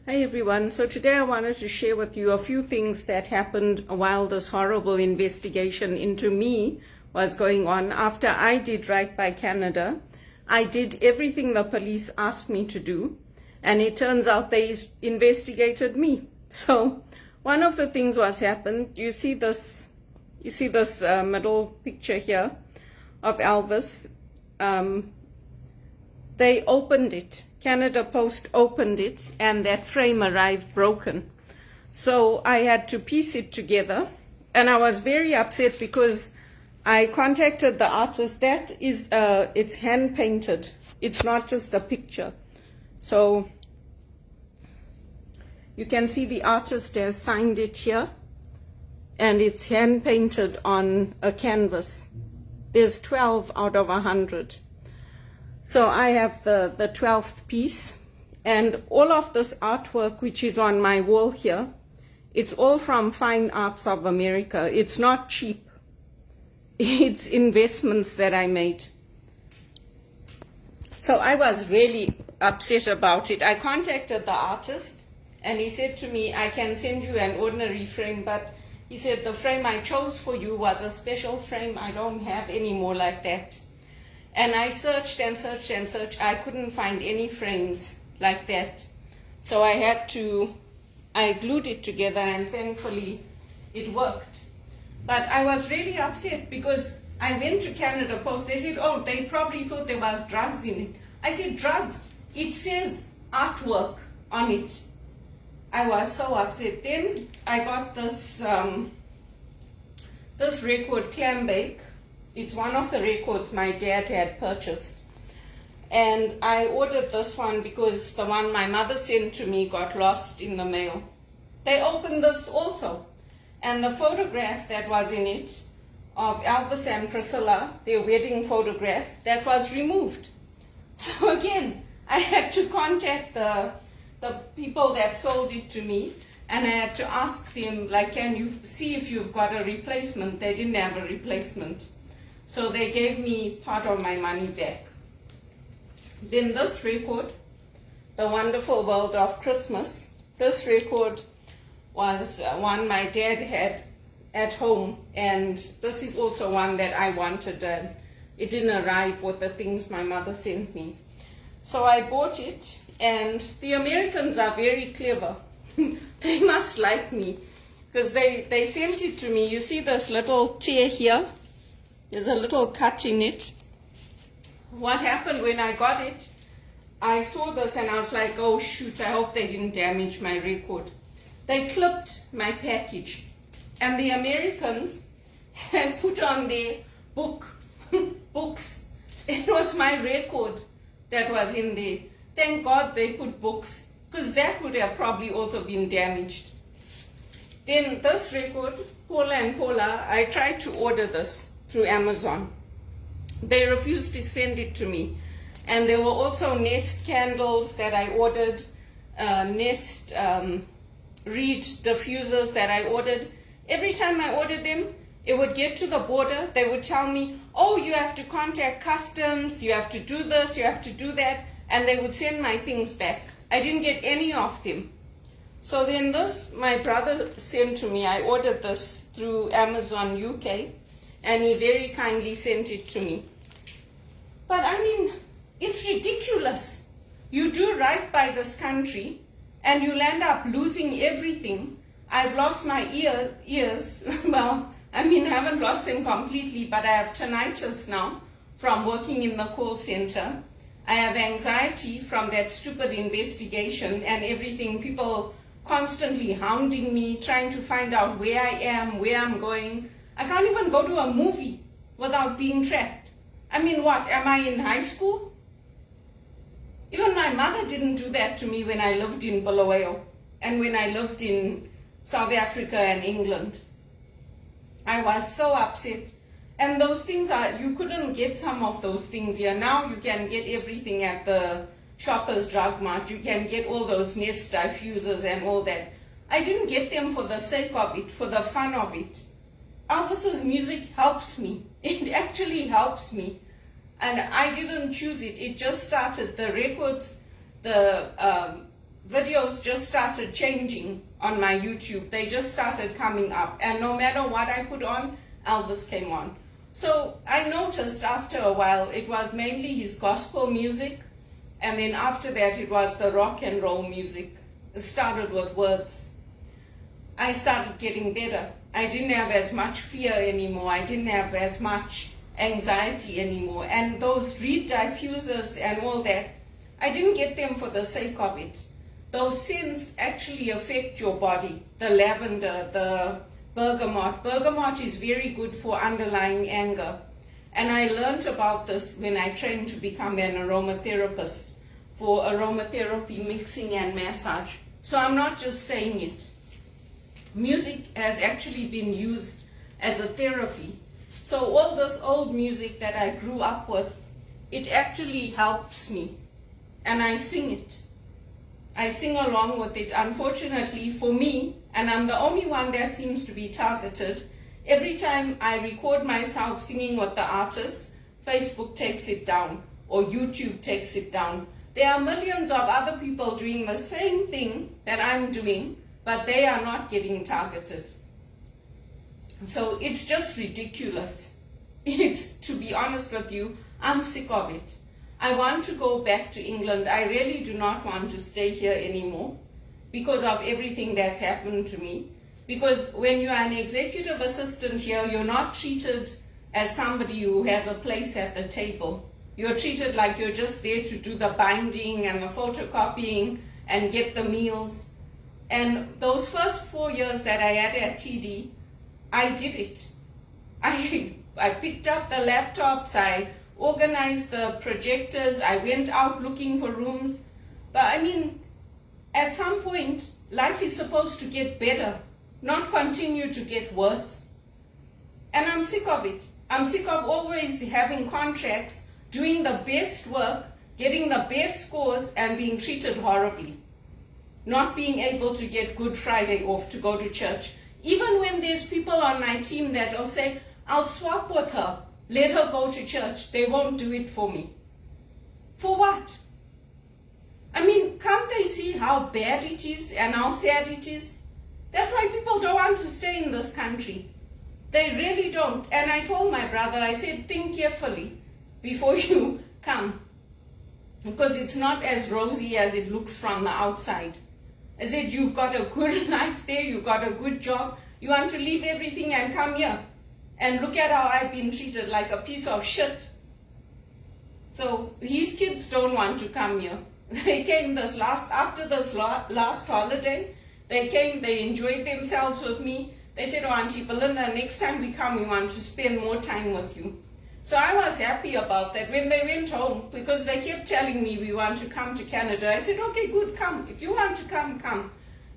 Hi everyone. So today I wanted to share with you a few things that happened while this horrible investigation into me was going on. After I did right by Canada, I did everything the police asked me to do, and it turns out they investigated me. So one of the things was happened. You see this middle picture here of Elvis. They opened it. Canada Post opened it, and that frame arrived broken. So I had to piece it together, and I was very upset because I contacted the artist. That is, it's hand painted. It's not just a picture. So you can see the artist has signed it here, and it's hand painted on a canvas. There's 12 out of 100. So I have the 12th piece, and all of this artwork which is on my wall here, it's all from Fine Arts of America. It's not cheap. It's investments that I made. So I was really upset about it. I contacted the artist, and he said to me, I can send you an ordinary frame, but he said the frame I chose for you was a special frame. I don't have any more like that. And I searched and searched and searched. I couldn't find any frames like that. So I glued it together, and thankfully it worked. But I was really upset because I went to Canada Post. They said, oh, they probably thought there was drugs in it. I said, drugs? It says artwork on it. I was so upset. Then I got this record, Clam Bake. It's one of the records my dad had purchased. And I ordered this one because the one my mother sent to me got lost in the mail. They opened this also. And the photograph that was in it of Elvis and Priscilla, their wedding photograph, that was removed. So again, I had to contact the people that sold it to me, and I had to ask them, like, can you see if you've got a replacement? They didn't have a replacement. So they gave me part of my money back. Then this record, The Wonderful World of Christmas, this record was one my dad had at home, and this is also one that I wanted, and it didn't arrive with the things my mother sent me. So I bought it, and the Americans are very clever. They must like me, because they sent it to me. You see this little tear here? There's a little cut in it. What happened when I got it, I saw this and I was like, oh shoot, I hope they didn't damage my record. They clipped my package, and the Americans had put on their books. It was my record that was in there. Thank God they put books, because that would have probably also been damaged. Then this record, Paula and Paula, I tried to order this through Amazon. They refused to send it to me. And there were also Nest candles that I ordered, Nest reed diffusers that I ordered. Every time I ordered them, it would get to the border, they would tell me, oh, you have to contact customs, you have to do this, you have to do that, and they would send my things back. I didn't get any of them. So then this, my brother sent to me, I ordered this through Amazon UK, and he very kindly sent it to me. But I mean, it's ridiculous. You do right by this country, and you'll end up losing everything. I've lost my ears. Well, I mean, I haven't lost them completely, but I have tinnitus now from working in the call center. I have anxiety from that stupid investigation and everything. People constantly hounding me, trying to find out where I am, where I'm going. I can't even go to a movie without being tracked. I mean, what, am I in high school? Even my mother didn't do that to me when I lived in Bulawayo and when I lived in South Africa and England. I was so upset. And those things you couldn't get some of those things here. Now you can get everything at the Shoppers Drug Mart. You can get all those Nest diffusers and all that. I didn't get them for the sake of it, for the fun of it. Elvis's music helps me. It actually helps me. And I didn't choose it. It just started. The records, the videos just started changing on my YouTube. They just started coming up. And no matter what I put on, Elvis came on. So I noticed after a while it was mainly his gospel music, and then after that it was the rock and roll music. It started with words. I started getting better. I didn't have as much fear anymore. I didn't have as much anxiety anymore. And those reed diffusers and all that, I didn't get them for the sake of it. Those scents actually affect your body. The lavender, the bergamot. Bergamot is very good for underlying anger. And I learned about this when I trained to become an aromatherapist for aromatherapy, mixing and massage. So I'm not just saying it. Music has actually been used as a therapy. So all this old music that I grew up with, it actually helps me. And I sing it. I sing along with it. Unfortunately for me, and I'm the only one that seems to be targeted, every time I record myself singing with the artist, Facebook takes it down or YouTube takes it down. There are millions of other people doing the same thing that I'm doing, but they are not getting targeted. So it's just ridiculous. To be honest with you, I'm sick of it. I want to go back to England. I really do not want to stay here anymore because of everything that's happened to me. Because when you are an executive assistant here, you're not treated as somebody who has a place at the table. You're treated like you're just there to do the binding and the photocopying and get the meals. And those first 4 years that I had at TD, I did it. I picked up the laptops, I organized the projectors, I went out looking for rooms. But I mean, at some point, life is supposed to get better, not continue to get worse. And I'm sick of it. I'm sick of always having contracts, doing the best work, getting the best scores, and being treated horribly. Not being able to get Good Friday off to go to church. Even when there's people on my team that will say, I'll swap with her, let her go to church. They won't do it for me. For what? I mean, can't they see how bad it is and how sad it is? That's why people don't want to stay in this country. They really don't. And I told my brother, I said, think carefully before you come. Because it's not as rosy as it looks from the outside. I said, you've got a good life there, you've got a good job. You want to leave everything and come here. And look at how I've been treated like a piece of shit. So his kids don't want to come here. They came after this last holiday. They came, they enjoyed themselves with me. They said, oh, Auntie Belinda, next time we come, we want to spend more time with you. So I was happy about that. When they went home, because they kept telling me we want to come to Canada, I said, okay, good, come. If you want to come, come.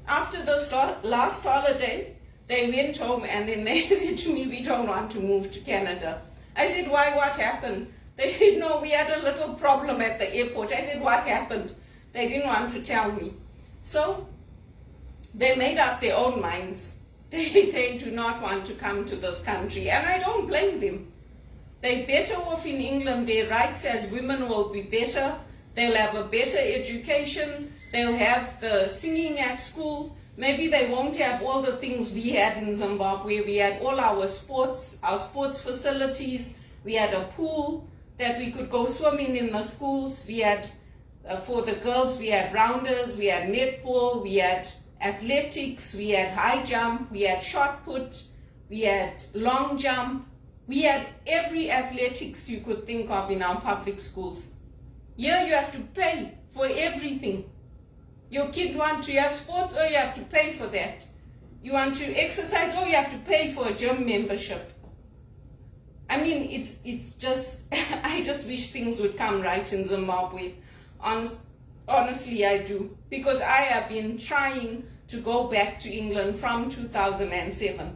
After this last holiday, they went home and then they said to me, we don't want to move to Canada. I said, why, what happened? They said, no, we had a little problem at the airport. I said, what happened? They didn't want to tell me. So they made up their own minds. They do not want to come to this country, and I don't blame them. They're better off in England. Their rights as women will be better. They'll have a better education. They'll have the singing at school. Maybe they won't have all the things we had in Zimbabwe. We had all our sports facilities. We had a pool that we could go swimming in the schools. We had, for the girls, we had rounders, we had netball, we had athletics, we had high jump, we had shot put, we had long jump. We had every athletics you could think of in our public schools. Here you have to pay for everything. Your kid wants to have sports, or you have to pay for that. You want to exercise, or you have to pay for a gym membership. I mean, it's just, I just wish things would come right in Zimbabwe. Honestly, I do. Because I have been trying to go back to England from 2007.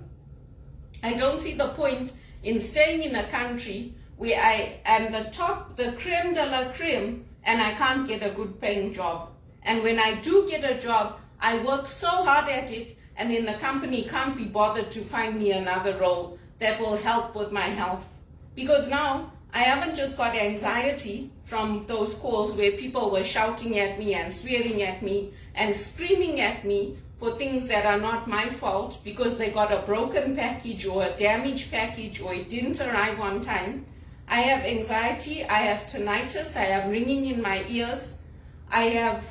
I don't see the point in staying in a country where I am the creme de la creme, and I can't get a good paying job. And when I do get a job, I work so hard at it, and then the company can't be bothered to find me another role that will help with my health. Because now I haven't just got anxiety from those calls where people were shouting at me and swearing at me and screaming at me for things that are not my fault because they got a broken package or a damaged package or it didn't arrive on time. I have anxiety, I have tinnitus, I have ringing in my ears, I have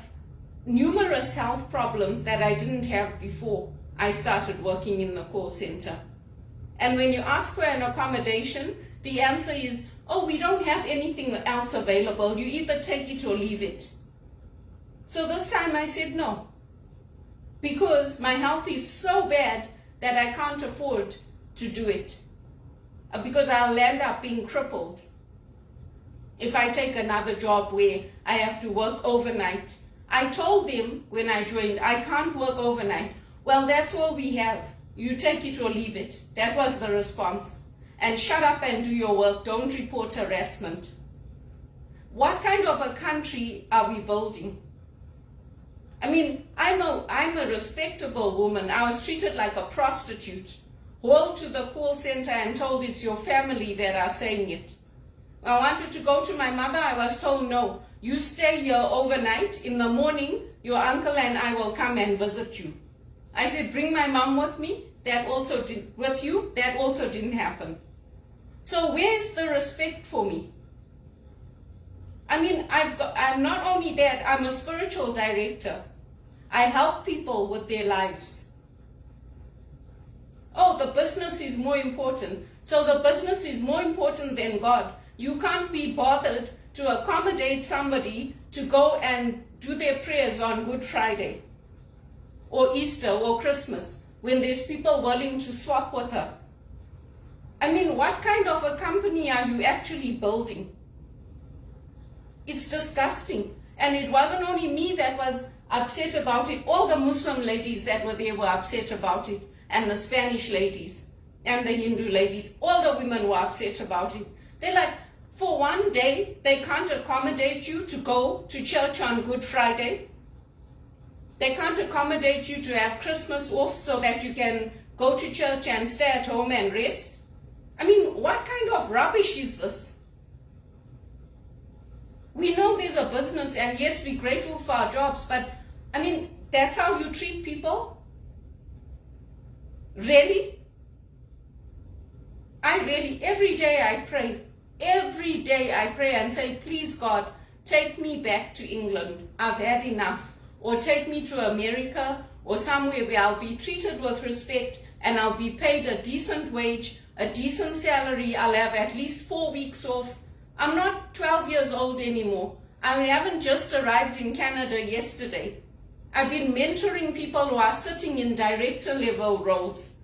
numerous health problems that I didn't have before I started working in the call center. And when you ask for an accommodation, the answer is, oh, we don't have anything else available. You either take it or leave it. So this time I said no, because my health is so bad that I can't afford to do it, because I'll end up being crippled if I take another job where I have to work overnight. I told them when I joined, I can't work overnight. Well, that's all we have. You take it or leave it. That was the response. And shut up and do your work. Don't report harassment. What kind of a country are we building? I mean, I'm a respectable woman. I was treated like a prostitute. Hauled to the call center and told it's your family that are saying it. I wanted to go to my mother. I was told, no, you stay here overnight. In the morning, your uncle and I will come and visit you. I said, bring my mom with me. That also didn't happen. So where's the respect for me? I mean, I'm not only that, I'm a spiritual director. I help people with their lives. Oh, the business is more important. So the business is more important than God. You can't be bothered to accommodate somebody to go and do their prayers on Good Friday or Easter or Christmas when there's people willing to swap with her. I mean, what kind of a company are you actually building? It's disgusting. And it wasn't only me that was upset about it. All the Muslim ladies that were there were upset about it. And the Spanish ladies and the Hindu ladies, all the women were upset about it. They're like, for one day, they can't accommodate you to go to church on Good Friday. They can't accommodate you to have Christmas off so that you can go to church and stay at home and rest. I mean, what kind of rubbish is this? We know there's a business, and yes, we're grateful for our jobs, but I mean, that's how you treat people? Really? Every day I pray. Every day I pray and say, please God, take me back to England. I've had enough. Or take me to America or somewhere where I'll be treated with respect and I'll be paid a decent wage, a decent salary. I'll have at least 4 weeks off. I'm not 12 years old anymore. I haven't just arrived in Canada yesterday. I've been mentoring people who are sitting in director level roles.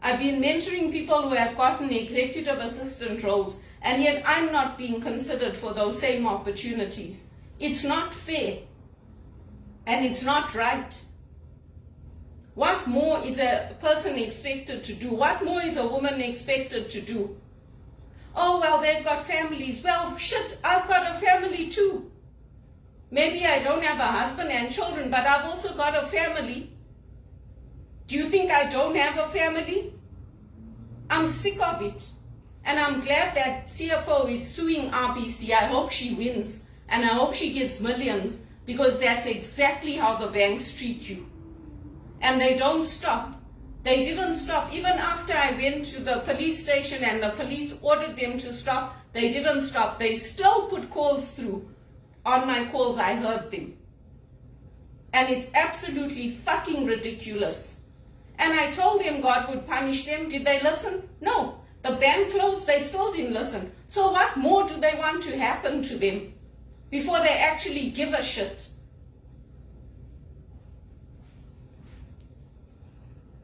I've been mentoring people who have gotten executive assistant roles, and yet I'm not being considered for those same opportunities. It's not fair, and it's not right. What more is a person expected to do? What more is a woman expected to do? Oh, well, they've got families. Well, shit, I've got a family too. Maybe I don't have a husband and children, but I've also got a family. Do you think I don't have a family? I'm sick of it. And I'm glad that CFO is suing RBC. I hope she wins. And I hope she gets millions, because that's exactly how the banks treat you. And they don't stop. They didn't stop. Even after I went to the police station and the police ordered them to stop, they didn't stop. They still put calls through. On my calls, I heard them. And it's absolutely fucking ridiculous. And I told them God would punish them. Did they listen? No. The bank closed, they still didn't listen. So what more do they want to happen to them before they actually give a shit?